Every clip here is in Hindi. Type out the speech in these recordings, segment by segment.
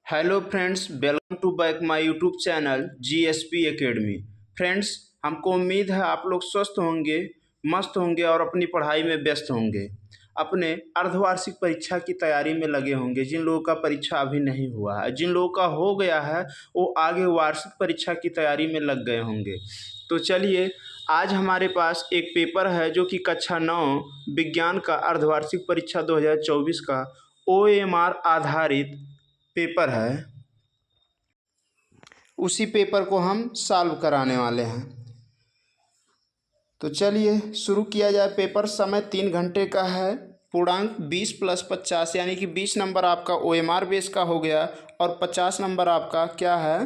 Hello friends, welcome to back my YouTube channel GSP academy. Friends, हमको उम्मीद है आप लोग स्वस्थ होंगे, मस्त होंगे और अपनी पढ़ाई में व्यस्त होंगे। अपने अर्धवार्षिक परीक्षा की तैयारी में लगे होंगे। जिन लोगों का परीक्षा अभी नहीं हुआ है, जिन लोगों का हो गया है, वो आगे वार्षिक परीक्षा की तैयारी में लग गए होंगे। तो चलिए, आज हमारे पास एक पेपर है जो कि कक्षा 9 विज्ञान का अर्धवार्षिक परीक्षा 2024 का OMR आधारित पेपर है। उसी पेपर को हम सॉल्व कराने वाले हैं। तो चलिए शुरू किया जाए। पेपर समय 3 घंटे का है। पूर्णांक 20 + 50 यानी कि 20 नंबर आपका OMR बेस का हो गया और 50 नंबर आपका क्या है,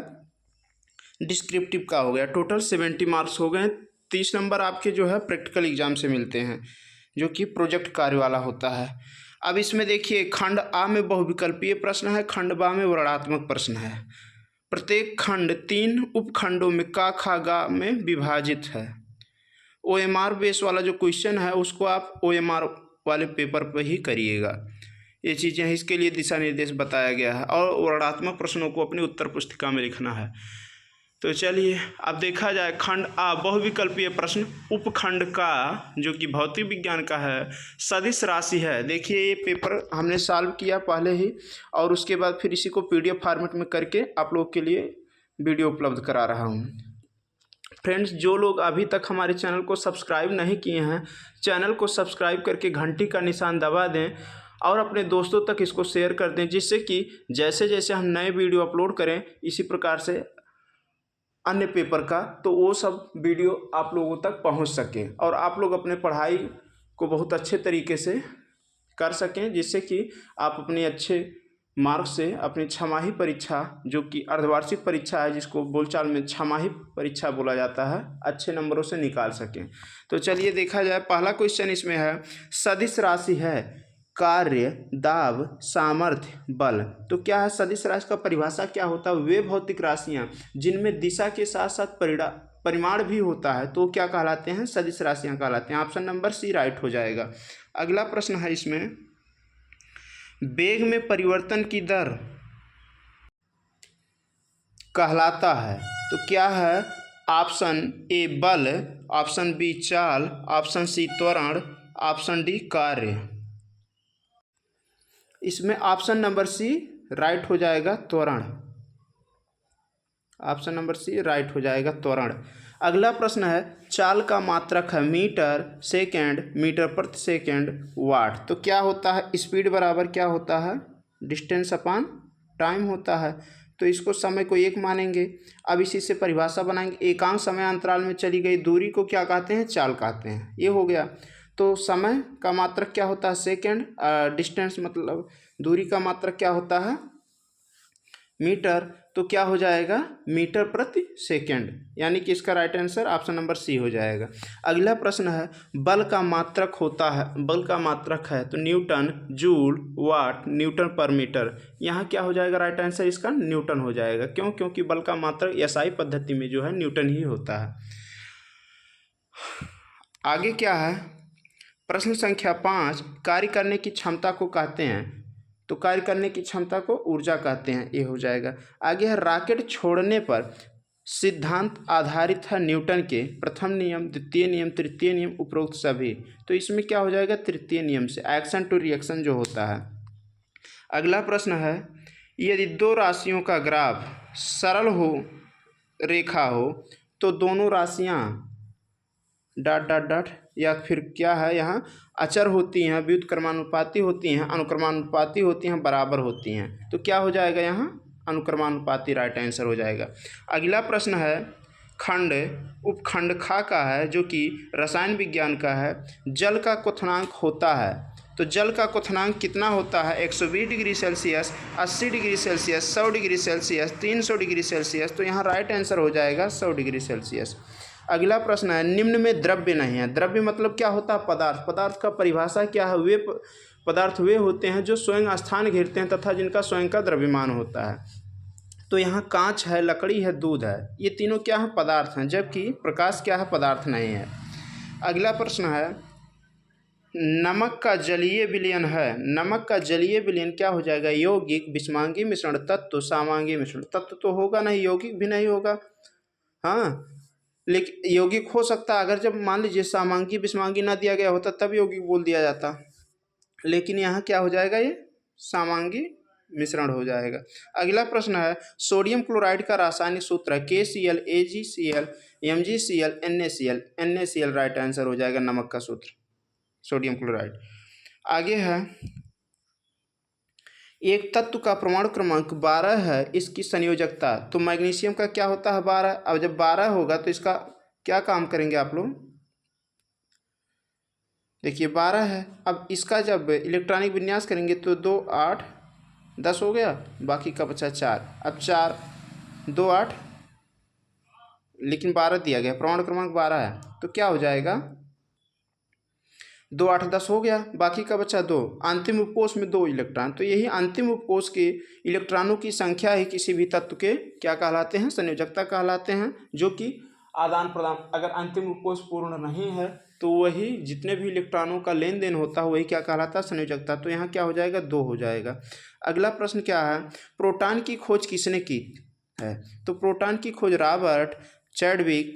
डिस्क्रिप्टिव का हो गया। टोटल 70 मार्क्स हो गए। 30 नंबर आपके जो है प्रैक्टिकल एग्जाम से मिलते हैं, जो कि प्रोजेक्ट कार्य वाला होता है। अब इसमें देखिए, खंड आ में बहुविकल्पीय प्रश्न है, खंड बा में वर्णनात्मक प्रश्न है। प्रत्येक खंड 3 उपखंडों में का खा गा में विभाजित है। OMR बेस वाला जो क्वेश्चन है उसको आप OMR वाले पेपर पर ही करिएगा। ये चीज़ें हैं, इसके लिए दिशा निर्देश बताया गया है और वर्णनात्मक प्रश्नों को अपनी उत्तर पुस्तिका में लिखना है। तो चलिए अब देखा जाए। खंड आ बहुविकल्पीय प्रश्न, उपखंड का जो कि भौतिक विज्ञान का है, सदिश राशि है। देखिए, ये पेपर हमने सॉल्व किया पहले ही और उसके बाद फिर इसी को PDF फॉर्मेट में करके आप लोग के लिए वीडियो उपलब्ध करा रहा हूँ। फ्रेंड्स, जो लोग अभी तक हमारे चैनल को सब्सक्राइब नहीं किए हैं, चैनल को सब्सक्राइब करके घंटी का निशान दबा दें और अपने दोस्तों तक इसको शेयर कर दें, जिससे कि जैसे जैसे हम नए वीडियो अपलोड करें इसी प्रकार से अन्य पेपर का, तो वो सब वीडियो आप लोगों तक पहुंच सके और आप लोग अपने पढ़ाई को बहुत अच्छे तरीके से कर सकें, जिससे कि आप अपने अच्छे मार्क्स से अपनी छमाही परीक्षा, जो कि अर्धवार्षिक परीक्षा है, जिसको बोलचाल में छमाही परीक्षा बोला जाता है, अच्छे नंबरों से निकाल सकें। तो चलिए देखा जाए। पहला क्वेश्चन इसमें है, सदिश राशि है, कार्य, दाब, सामर्थ्य, बल। तो क्या है सदिश राशि का परिभाषा क्या होता है? वे भौतिक राशियां जिनमें दिशा के साथ साथ परिमाण भी होता है, तो क्या कहलाते हैं? सदिश राशियां कहलाते हैं। ऑप्शन नंबर सी राइट हो जाएगा। अगला प्रश्न है इसमें, वेग में परिवर्तन की दर कहलाता है, तो क्या है? ऑप्शन ए बल, ऑप्शन बी चाल, ऑप्शन सी त्वरण, ऑप्शन डी कार्य। इसमें ऑप्शन नंबर सी राइट हो जाएगा, त्वरण। ऑप्शन नंबर सी राइट हो जाएगा, त्वरण। अगला प्रश्न है, चाल का मात्रक है मीटर सेकेंड, मीटर प्रति सेकेंड, वाट। तो क्या होता है? स्पीड बराबर क्या होता है? डिस्टेंस अपॉन टाइम होता है। तो इसको समय को 1 मानेंगे। अब इसी से परिभाषा बनाएंगे। एकांक समय अंतराल में चली गई दूरी को क्या कहते हैं? चाल कहते हैं। ये हो गया। तो समय का मात्रक क्या होता है? सेकेंड। डिस्टेंस मतलब दूरी का मात्रक क्या होता है? मीटर। तो क्या हो जाएगा? मीटर प्रति सेकेंड, यानी कि इसका right answer option number C हो जाएगा। अगला प्रश्न है, बल का मात्रक होता है, बल का मात्रक है तो न्यूटन, जूल, वाट, न्यूटन पर मीटर। यहाँ क्या हो जाएगा? राइट आंसर इसका न्यूटन हो जाएगा। क्यों? क्योंकि बल का मात्रक SI पद्धति में जो है न्यूटन ही होता है। आगे क्या है? प्रश्न संख्या 5, कार्य करने की क्षमता को कहते हैं, तो कार्य करने की क्षमता को ऊर्जा कहते हैं। ये हो जाएगा। आगे है, रॉकेट छोड़ने पर सिद्धांत आधारित है न्यूटन के प्रथम नियम, द्वितीय नियम, तृतीय नियम, उपरोक्त सभी। तो इसमें क्या हो जाएगा? तृतीय नियम से, एक्शन टू रिएक्शन जो होता है। अगला प्रश्न है, यदि 2 राशियों का ग्राफ सरल हो, रेखा हो, तो दोनों राशियां डॉट डॉट डॉट या फिर क्या है, यहाँ अचर होती हैं, व्युत्क्रमानुपाती होती हैं, अनुक्रमानुपाती होती हैं, बराबर होती हैं। तो क्या हो जाएगा? यहाँ अनुक्रमानुपाती राइट आंसर हो जाएगा। अगला प्रश्न है, खंड उपखंड खा का है, जो कि रसायन विज्ञान का है। जल का क्वथनांक होता है, तो जल का क्वथनांक कितना होता है? 120 degree Celsius, 80 degree Celsius, 100 degree Celsius, 300 degree Celsius. तो यहाँ राइट आंसर हो जाएगा 100 डिग्री सेल्सियस। अगला प्रश्न है, निम्न में द्रव्य नहीं है। द्रव्य मतलब क्या होता है? पदार्थ। पदार्थ का परिभाषा क्या है? वे पदार्थ वे होते हैं जो स्वयं स्थान घेरते हैं तथा जिनका स्वयं का द्रव्यमान होता है। तो यहाँ कांच है, लकड़ी है, दूध है, ये तीनों क्या है? पदार्थ हैं, जबकि प्रकाश क्या है? पदार्थ नहीं है। अगला प्रश्न है, नमक का जलीय विलयन है, नमक का जलीय विलयन क्या हो जाएगा, यौगिक, विषमांगी मिश्रण, तत्व, सामांगी मिश्रण। तत्व तो होगा नहीं, यौगिक भी नहीं होगा। हाँ, लेकिन यौगिक हो सकता है, अगर जब मान लीजिए सामांगी विषमांगी ना दिया गया होता तब यौगिक बोल दिया जाता, लेकिन यहाँ क्या हो जाएगा, ये सामांगी मिश्रण हो जाएगा। अगला प्रश्न है, सोडियम क्लोराइड का रासायनिक सूत्र है KCl AgCl MgCl NaCl। NaCl right answer हो जाएगा नमक का सूत्र, सोडियम क्लोराइड। आगे है, एक तत्व का परमाणु क्रमांक 12 है, इसकी संयोजकता, तो मैग्नीशियम का क्या होता है 12। अब जब 12 होगा तो इसका क्या काम करेंगे आप लोग, देखिए 12 है, अब इसका जब इलेक्ट्रॉनिक विन्यास करेंगे तो 2 8 10 हो गया, बाकी का बचा 4। अब 4 2 8, लेकिन 12 दिया गया, परमाणु क्रमांक 12 है, तो क्या हो जाएगा 2 8 10 हो गया, बाकी का बचा 2। अंतिम उपकोष में 2 इलेक्ट्रॉन, तो यही अंतिम उपकोष के इलेक्ट्रॉनों की संख्या ही किसी भी तत्व के क्या कहलाते हैं, संयोजकता कहलाते हैं, जो कि आदान प्रदान, अगर अंतिम उपकोष पूर्ण नहीं है तो वही जितने भी इलेक्ट्रॉनों का लेन देन होता है वही क्या कहलाता है, संयोजकता। तो यहाँ क्या हो जाएगा 2 हो जाएगा। अगला प्रश्न क्या है, प्रोटॉन की खोज किसने की है, तो प्रोटॉन की खोज रॉबर्ट, चैडविक,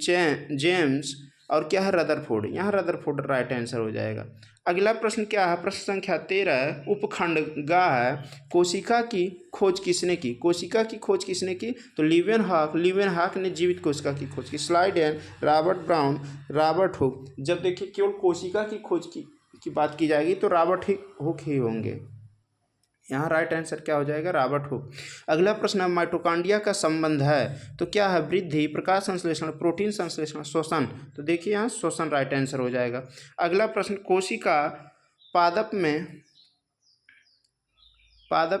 जेम्स और क्या है रदरफोर्ड। यहाँ रदरफोर्ड राइट आंसर हो जाएगा। अगला प्रश्न क्या है, प्रश्न संख्या 13, उपखंड गा है, कोशिका की खोज किसने की, कोशिका की खोज किसने की, तो लीवेनहॉक ने जीवित कोशिका की खोज की। Schleiden, Robert brown, Robert Hooke. जब देखिए केवल कोशिका की खोज की बात की जाएगी तो रॉबर्ट हुक ही होंगे। यहाँ राइट आंसर क्या हो जाएगा, रॉबर्ट हुक। अगला प्रश्न है, माइटोकॉन्ड्रिया का संबंध है, तो क्या है, वृद्धि, प्रकाश संश्लेषण, प्रोटीन संश्लेषण, श्वसन। तो देखिए यहाँ श्वसन राइट आंसर हो जाएगा। अगला प्रश्न, कोशिका पादप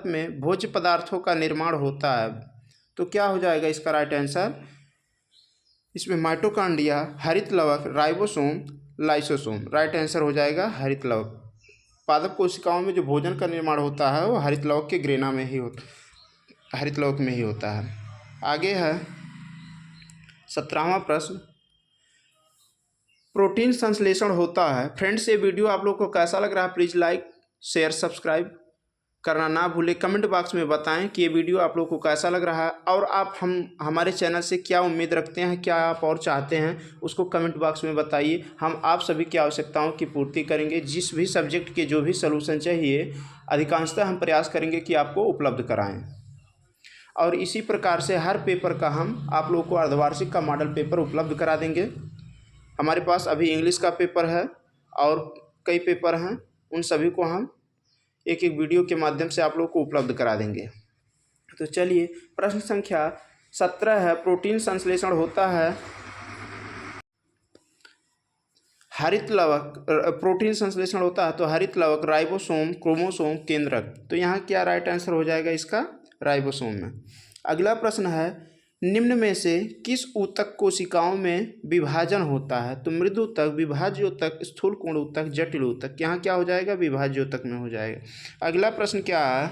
में भोज्य पदार्थों का निर्माण होता है, तो क्या हो जाएगा इसका राइट आंसर, इसमें माइटोकॉन्ड्रिया, हरित लवक, राइबोसोम, लाइसोसोम। राइट आंसर हो जाएगा हरित लवक। पादप कोशिकाओं में जो भोजन का निर्माण होता है वो हरित लवक के ग्रेना में ही हरित लवक में ही होता है। आगे है 17वां प्रश्न, प्रोटीन संश्लेषण होता है। फ्रेंड्स, ये वीडियो आप लोग को कैसा लग रहा है, प्लीज़ लाइक शेयर सब्सक्राइब करना ना भूलें। कमेंट बॉक्स में बताएं कि ये वीडियो आप लोग को कैसा लग रहा है और आप हमारे चैनल से क्या उम्मीद रखते हैं, क्या आप और चाहते हैं, उसको कमेंट बॉक्स में बताइए। हम आप सभी की आवश्यकताओं की पूर्ति करेंगे। जिस भी सब्जेक्ट के जो भी सलूशन चाहिए अधिकांशतः हम प्रयास करेंगे कि आपको उपलब्ध कराएँ। और इसी प्रकार से हर पेपर का हम आप लोगों को अर्धवार्षिक का मॉडल पेपर उपलब्ध करा देंगे। हमारे पास अभी इंग्लिश का पेपर है और कई पेपर हैं, उन सभी को हम एक एक वीडियो के माध्यम से आप लोग को उपलब्ध करा देंगे। तो चलिए, प्रश्न संख्या 17 है, प्रोटीन संश्लेषण होता है हरित लवक, प्रोटीन संश्लेषण होता है तो हरित लवक, राइबोसोम, क्रोमोसोम, केंद्रक। तो यहाँ क्या राइट आंसर हो जाएगा इसका, राइबोसोम में। अगला प्रश्न है, निम्न में से किस ऊतक कोशिकाओं में विभाजन होता है, तो मृदु ऊतक, विभाज्य ऊतक, स्थूल कोण ऊतक, जटिल ऊतक। यहाँ क्या हो जाएगा, विभाज्य ऊतक में हो जाएगा। अगला प्रश्न क्या है,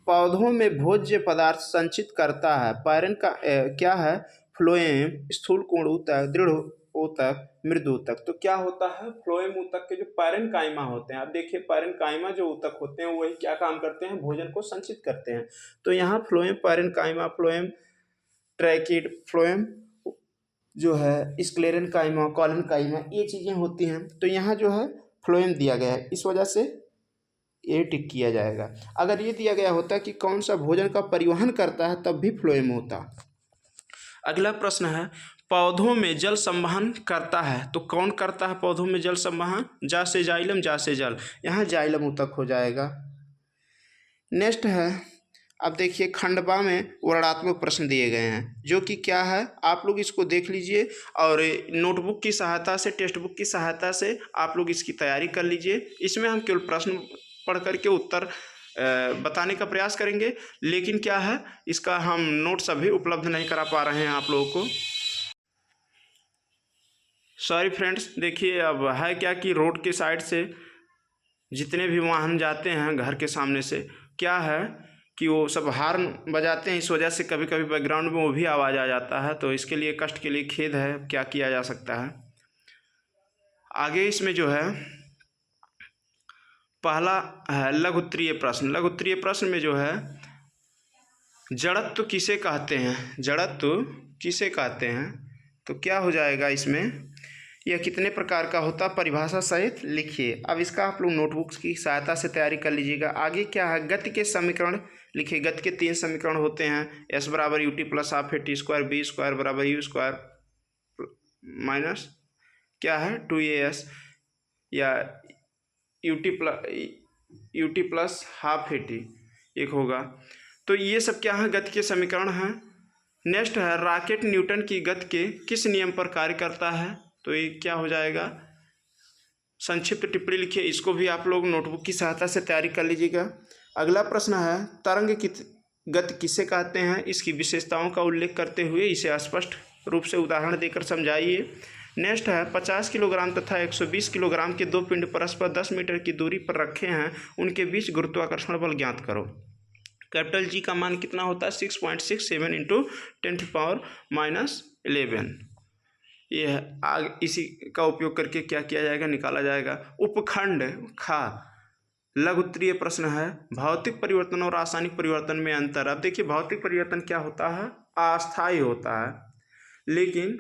पौधों में भोज्य पदार्थ संचित करता है, पैरेन का क्या है, फ्लोएम, स्थूल कोण ऊतक, दृढ़ ऊतक, मृदु ऊतक। तो क्या होता है, फ्लोएम ऊतक के जो पैरेनकाइमा होते हैं, अब देखिए पैरेनकाइमा जो ऊतक होते हैं वही क्या काम करते हैं, भोजन को संचित करते हैं। तो यहाँ phloem parenchyma, phloem tracheid, phloem जो है स्क्लेरेनकाइमा, कॉलनकाइमा, ये चीज़ें होती हैं। तो यहाँ जो है फ्लोएम दिया गया है, इस वजह से ये टिक किया जाएगा। अगर ये दिया गया होता कि कौन सा भोजन का परिवहन करता है तब भी फ्लोएम होता। अगला प्रश्न है, पौधों में जल संवहन करता है, तो कौन करता है पौधों में जल संवहन, जा से जाइलम, जा से जल। यहाँ जाइलम ऊतक हो जाएगा। नेक्स्ट है, अब देखिए खंडवा में वर्णनात्मक प्रश्न दिए गए हैं, जो कि क्या है, आप लोग इसको देख लीजिए और नोटबुक की सहायता से, टेक्स्ट बुक की सहायता से आप लोग इसकी तैयारी कर लीजिए। इसमें हम केवल प्रश्न पढ़ करके उत्तर बताने का प्रयास करेंगे, लेकिन क्या है, इसका हम नोट्स अभी उपलब्ध नहीं करा पा रहे हैं आप लोगों को। सॉरी फ्रेंड्स, देखिए अब है क्या कि रोड के साइड से जितने भी वाहन जाते हैं घर के सामने से, क्या है कि वो सब हार्न बजाते हैं, इस वजह से कभी कभी बैकग्राउंड में वो भी आवाज़ आ जाता है। तो इसके लिए, कष्ट के लिए खेद है, क्या किया जा सकता है। आगे इसमें जो है पहला है लघु उत्तरीय प्रश्न। लघु उत्तरीय प्रश्न में जो है जड़त्व किसे कहते हैं, जड़त्व किसे कहते हैं, तो क्या हो जाएगा इसमें, यह कितने प्रकार का होता, परिभाषा सहित लिखिए। अब इसका आप लोग नोटबुक्स की सहायता से तैयारी कर लीजिएगा। आगे क्या है, गति के समीकरण लिखिए। गति के 3 समीकरण होते हैं, एस बराबर U T plus half A T square, B square बराबर यू स्क्वायर माइनस क्या है 2as, या U T plus half A T एक होगा। तो ये सब क्या है, गति के समीकरण हैं। नेक्स्ट है रॉकेट न्यूटन की गति के किस नियम पर कार्य करता है, तो ये क्या हो जाएगा, संक्षिप्त टिप्पणी लिखिए। इसको भी आप लोग नोटबुक की सहायता से तैयारी कर लीजिएगा। अगला प्रश्न है तरंग की गति किसे कहते हैं, इसकी विशेषताओं का उल्लेख करते हुए इसे स्पष्ट रूप से उदाहरण देकर समझाइए। नेक्स्ट है 50 किलोग्राम तथा 120 किलोग्राम के दो पिंड परस्पर 10 मीटर की दूरी पर रखे हैं, उनके बीच गुरुत्वाकर्षण बल ज्ञात करो। कैपिटल जी का मान कितना होता है 6.67 इंटू 10⁻⁻11। ये है आगे इसी का उपयोग करके क्या किया जाएगा, निकाला जाएगा। उपखंड खा लघु उत्तरीय प्रश्न है भौतिक परिवर्तन और रासायनिक परिवर्तन में अंतर। अब देखिए भौतिक परिवर्तन क्या होता है, अस्थायी होता है, लेकिन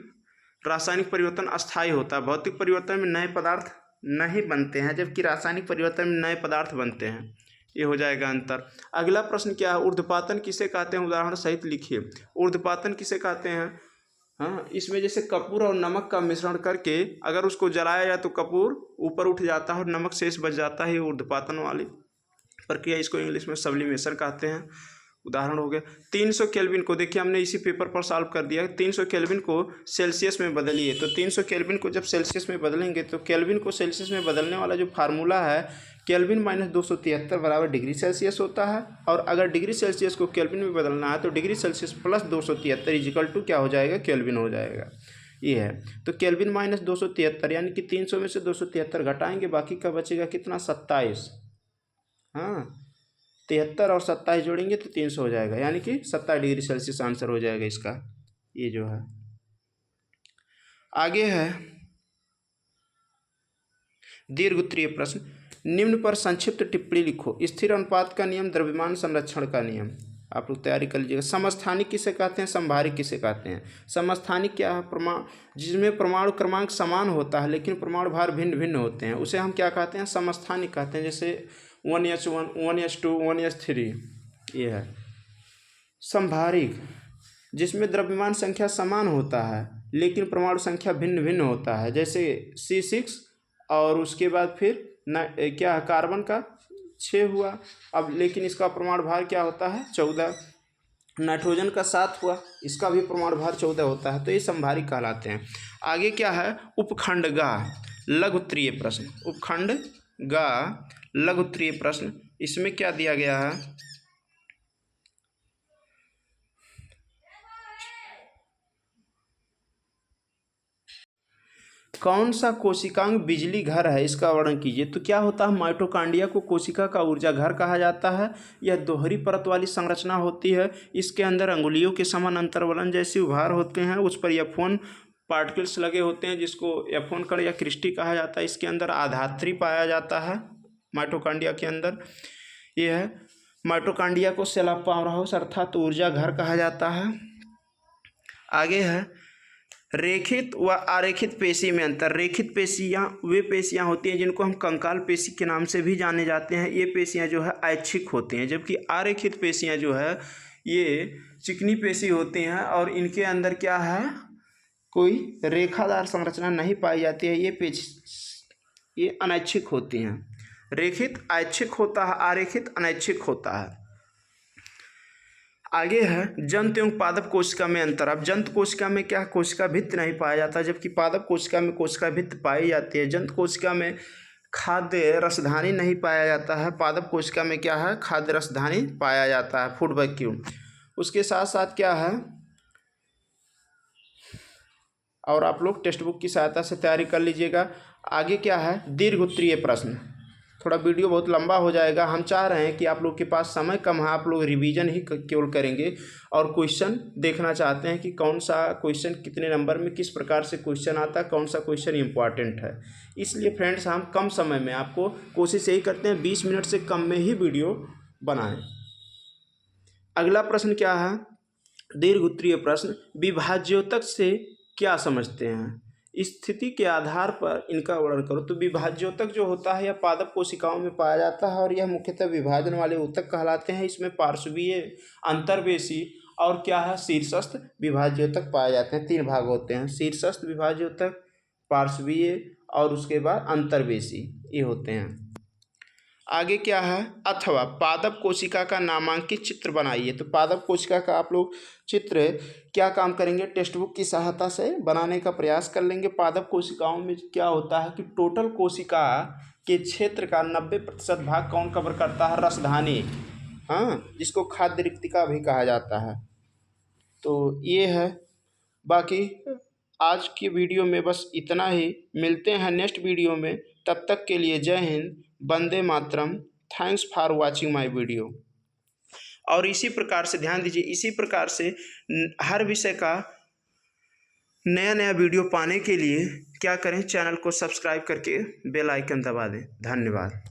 रासायनिक परिवर्तन अस्थायी होता है। भौतिक परिवर्तन में नए पदार्थ नहीं बनते हैं, जबकि रासायनिक परिवर्तन में नए पदार्थ बनते हैं। ये हो जाएगा अंतर। अगला प्रश्न क्या है, ऊर्ध्वपातन किसे कहते हैं, उदाहरण सहित लिखिए। ऊर्ध्वपातन किसे कहते हैं, हाँ, इसमें जैसे कपूर और नमक का मिश्रण करके अगर उसको जलाया जाए तो कपूर ऊपर उठ जाता है और नमक शेष बच जाता है, ये ऊर्ध्वपातन वाली प्रक्रिया, इसको इंग्लिश में सब्लिमेशन कहते हैं। उदाहरण हो गया 300 केल्विन को, देखिए हमने इसी पेपर पर सॉल्व कर दिया। 300 केल्विन को सेल्सियस में बदलिए, तो 300 केल्विन को जब सेल्सियस में बदलेंगे तो केल्विन को सेल्सियस में बदलने वाला जो फार्मूला है केल्विन माइनस 273 बराबर डिग्री सेल्सियस होता है। और अगर डिग्री सेल्सियस को केल्विन में बदलना है तो degree Celsius plus 273 equal to क्या हो जाएगा, केल्विन हो जाएगा। ये है, तो केल्विन माइनस 273 यानी कि 300 में से 273 घटाएंगे, बाकी का बचेगा कितना 27। हाँ, 73 और 27 जोड़ेंगे तो 300 हो जाएगा, यानी कि 27 डिग्री सेल्सियस आंसर हो जाएगा इसका। ये जो है आगे है दीर्घ उत्तरीय प्रश्न। निम्न पर संक्षिप्त टिप्पणी लिखो। स्थिर अनुपात का नियम, द्रव्यमान संरक्षण का नियम। आप लोग तैयारी कर लीजिएगा। समस्थानिक किसे कहते हैं, समभारिक किसे कहते हैं। समस्थानिक क्या है, जिसमें परमाणु क्रमांक समान होता है लेकिन परमाणु भार भिन्न भिन्न होते हैं, उसे हम क्या कहते हैं, समस्थानिक कहते हैं। जैसे 1s1 1s2 1s3। ये है समभारिक, जिसमें द्रव्यमान संख्या समान होता है लेकिन परमाणु संख्या भिन्न भिन्न होता है, जैसे C6 और उसके बाद फिर क्या कार्बन का 6 हुआ, अब लेकिन इसका परमाणु भार क्या होता है 14। नाइट्रोजन का 7 हुआ, इसका भी परमाणु भार 14 होता है, तो ये समभारिक कहलाते हैं। आगे क्या है, उपखंड गा लघु उत्तरीय प्रश्न। उपखंड गा लघु उत्तरीय प्रश्न, इसमें क्या दिया गया है, कौन सा कोशिकांग बिजली घर है, इसका वर्णन कीजिए। तो क्या होता है, माइटोकांड्रिया को कोशिका का ऊर्जा घर कहा जाता है। यह दोहरी परत वाली संरचना होती है। इसके अंदर अंगुलियों के समान अंतर्वलन जैसे उभार होते हैं, उस पर F1 पार्टिकल्स लगे होते हैं, जिसको F1 कण या क्रिस्टी कहा जाता है। इसके अंदर आधात्री पाया जाता है माइटोकांड्रिया के अंदर। यह है माइटोकांड्रिया को सेल ऑफ पावर हाउस अर्थात ऊर्जा घर कहा जाता है। आगे है रेखित व आरेखित पेशी में अंतर। रेखित पेशियाँ वे पेशियाँ होती हैं जिनको हम कंकाल पेशी के नाम से भी जाने जाते हैं। ये पेशियाँ जो है ऐच्छिक होती हैं, जबकि आरेखित पेशियाँ जो है ये चिकनी पेशी होती हैं और इनके अंदर क्या है, कोई रेखादार संरचना नहीं पाई जाती है। ये अनैच्छिक होती हैं। रेखित ऐच्छिक होता है, आरेखित अनैच्छिक होता है। आगे है जंतु एवं पादप कोशिका में अंतर। अब जंतु कोशिका में क्या, कोशिका भित्ति नहीं पाया जाता, जबकि पादप कोशिका में कोशिका भित्ति पाई जाती है। जंतु कोशिका में खाद्य रसधानी नहीं पाया जाता है, पादप कोशिका में क्या है, खाद्य रसधानी पाया जाता है, फूड वैक्यूम। उसके साथ साथ क्या है, और आप लोग टेक्स्ट बुक की सहायता से तैयारी कर लीजिएगा। आगे क्या है, दीर्घ उत्तरीय प्रश्न। थोड़ा वीडियो बहुत लंबा हो जाएगा। हम चाह रहे हैं कि आप लोग के पास समय कम है, आप लोग रिवीजन ही केवल करेंगे और क्वेश्चन देखना चाहते हैं कि कौन सा क्वेश्चन कितने नंबर में किस प्रकार से क्वेश्चन आता है, कौन सा क्वेश्चन इंपॉर्टेंट है। इसलिए फ्रेंड्स हम कम समय में आपको कोशिश यही करते हैं 20 मिनट से कम में ही वीडियो बनाएं। अगला प्रश्न क्या है, दीर्घ उत्तरीय प्रश्न, विभाज्योतक से क्या समझते हैं, स्थिति के आधार पर इनका वर्णन करो। तो विभाज्योतक जो होता है यह पादप कोशिकाओं में पाया जाता है और यह मुख्यतः विभाजन वाले ऊतक कहलाते हैं। इसमें पार्श्वीय, अंतर्वेशी और क्या है, शीर्षस्थ विभाज्योतक पाए जाते हैं। 3 भाग होते हैं, शीर्षस्थ विभाज्योतक, पार्श्वीय और उसके बाद अंतर्वेशी, ये होते हैं। आगे क्या है, अथवा पादप कोशिका का नामांकित चित्र बनाइए। तो पादप कोशिका का आप लोग चित्र क्या काम करेंगे, टेक्स्ट बुक की सहायता से बनाने का प्रयास कर लेंगे। पादप कोशिकाओं में क्या होता है कि टोटल कोशिका के क्षेत्र का 90% भाग कौन कवर करता है, रसधानी, हाँ, जिसको खाद्य रिक्तिका भी कहा जाता है। तो ये है, बाकी आज की वीडियो में बस इतना ही। मिलते हैं नेक्स्ट वीडियो में, तब तक के लिए जय हिंद, वंदे मातरम, thanks for watching my video. और इसी प्रकार से ध्यान दीजिए, इसी प्रकार से हर विषय का नया नया वीडियो पाने के लिए क्या करें, चैनल को सब्सक्राइब करके बेल आइकन दबा दें। धन्यवाद।